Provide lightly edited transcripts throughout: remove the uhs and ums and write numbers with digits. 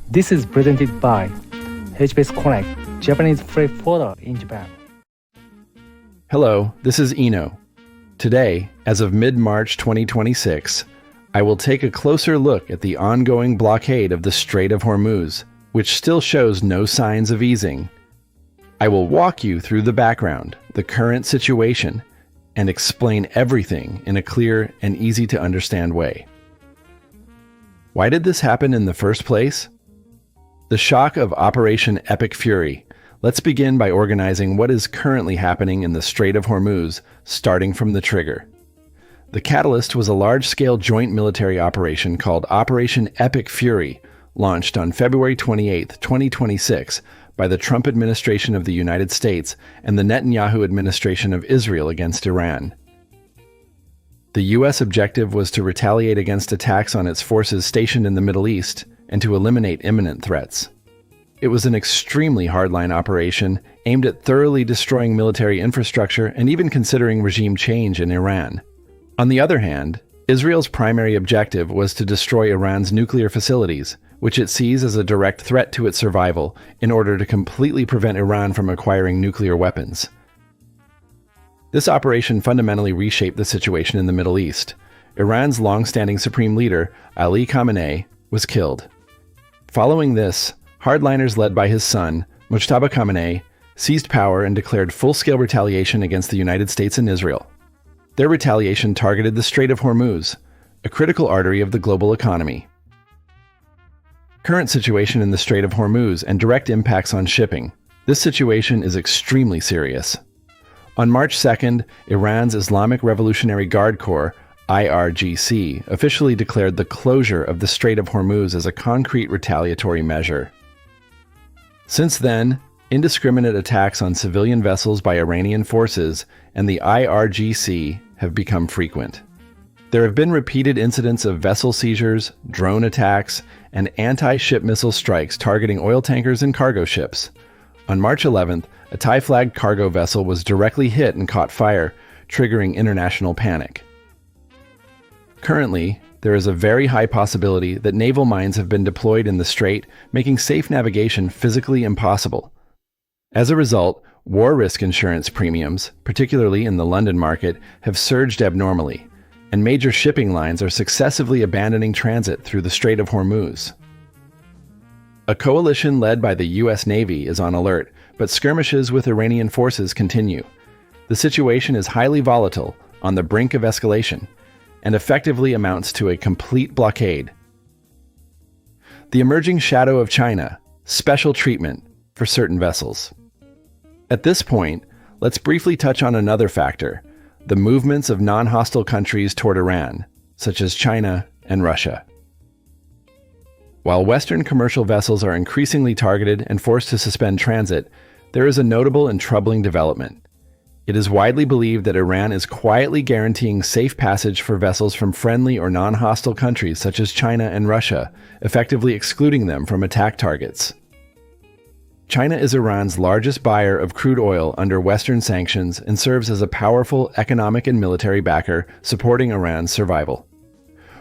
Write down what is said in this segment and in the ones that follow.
This is presented by HBS Connect, Japanese freight forwarder in Japan. Hello, this is Eno. Today, as of mid-March 2026, I will take a closer look at the ongoing blockade of the Strait of Hormuz, which still shows no signs of easing. I will walk you through the background, the current situation, and explain everything in a clear and easy-to-understand way. Why did this happen in the first place? The shock of Operation Epic Fury. Let's begin by organizing what is currently happening in the Strait of Hormuz, starting from the trigger. The catalyst was a large-scale joint military operation called Operation Epic Fury, launched on February 28, 2026, by the Trump administration of the United States and the Netanyahu administration of Israel against Iran. The U.S. objective was to retaliate against attacks on its forces stationed in the Middle East and to eliminate imminent threats. It was an extremely hardline operation aimed at thoroughly destroying military infrastructure and even considering regime change in Iran. On the other hand, Israel's primary objective was to destroy Iran's nuclear facilities, which it sees as a direct threat to its survival, in order to completely prevent Iran from acquiring nuclear weapons. This operation fundamentally reshaped the situation in the Middle East. Iran's long-standing supreme leader, Ali Khamenei, was killed. Following this, hardliners led by his son, Mojtaba Khamenei, seized power and declared full-scale retaliation against the United States and Israel. Their retaliation targeted the Strait of Hormuz, a critical artery of the global economy. Current situation in the Strait of Hormuz and direct impacts on shipping. This situation is extremely serious. On March 2nd, Iran's Islamic Revolutionary Guard Corps, IRGC, officially declared the closure of the Strait of Hormuz as a concrete retaliatory measure. Since then, indiscriminate attacks on civilian vessels by Iranian forces and the IRGC have become frequent. There have been repeated incidents of vessel seizures, drone attacks, and anti-ship missile strikes targeting oil tankers and cargo ships. On March 11th, a Thai-flagged cargo vessel was directly hit and caught fire, triggering international panic. Currently, there is a very high possibility that naval mines have been deployed in the strait, making safe navigation physically impossible. As a result, war risk insurance premiums, particularly in the London market, have surged abnormally, and major shipping lines are successively abandoning transit through the Strait of Hormuz. A coalition led by the U.S. Navy is on alert, but skirmishes with Iranian forces continue. The situation is highly volatile, on the brink of escalation, and effectively amounts to a complete blockade. The emerging shadow of China, special treatment for certain vessels. At this point, let's briefly touch on another factor, the movements of non-hostile countries toward Iran, such as China and Russia. While Western commercial vessels are increasingly targeted and forced to suspend transit, there is a notable and troubling development. It is widely believed that Iran is quietly guaranteeing safe passage for vessels from friendly or non-hostile countries such as China and Russia, effectively excluding them from attack targets. China is Iran's largest buyer of crude oil under Western sanctions and serves as a powerful economic and military backer, supporting Iran's survival.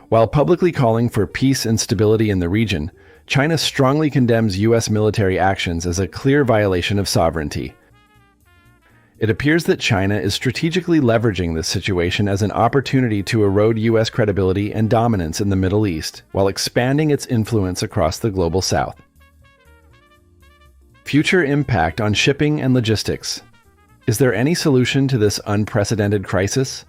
While publicly calling for peace and stability in the region, China strongly condemns U.S. military actions as a clear violation of sovereignty. It appears that China is strategically leveraging this situation as an opportunity to erode U.S. credibility and dominance in the Middle East, while expanding its influence across the global South. Future impact on shipping and logistics. Is there any solution to this unprecedented crisis?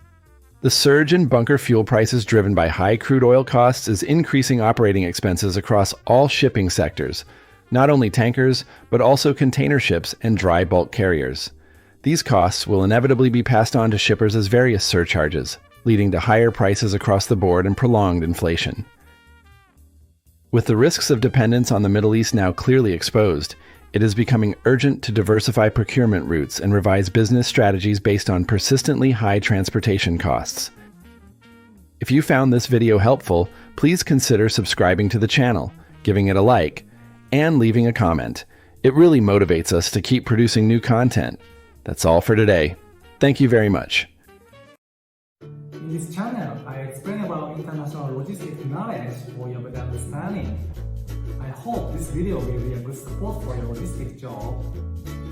The surge in bunker fuel prices driven by high crude oil costs is increasing operating expenses across all shipping sectors, not only tankers, but also container ships and dry bulk carriers. These costs will inevitably be passed on to shippers as various surcharges, leading to higher prices across the board and prolonged inflation. With the risks of dependence on the Middle East now clearly exposed, it is becoming urgent to diversify procurement routes and revise business strategies based on persistently high transportation costs. If you found this video helpful, please consider subscribing to the channel, giving it a like, and leaving a comment. It really motivates us to keep producing new content. That's all for today. Thank you very much. In this channel, I explain about international logistics knowledge for your better understanding. I hope this video will be a good support for your logistic job.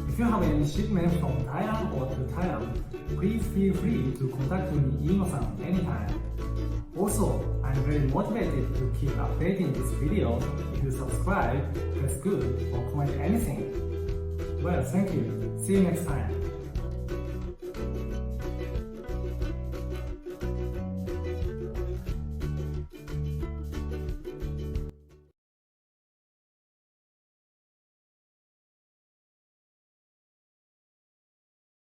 If you have any shipment from Thailand or to Thailand, please feel free to contact me, Ino-san, anytime. Also, I'm very motivated to keep updating this video. If you subscribe, press good, or comment anything. Well, thank you. See you next time.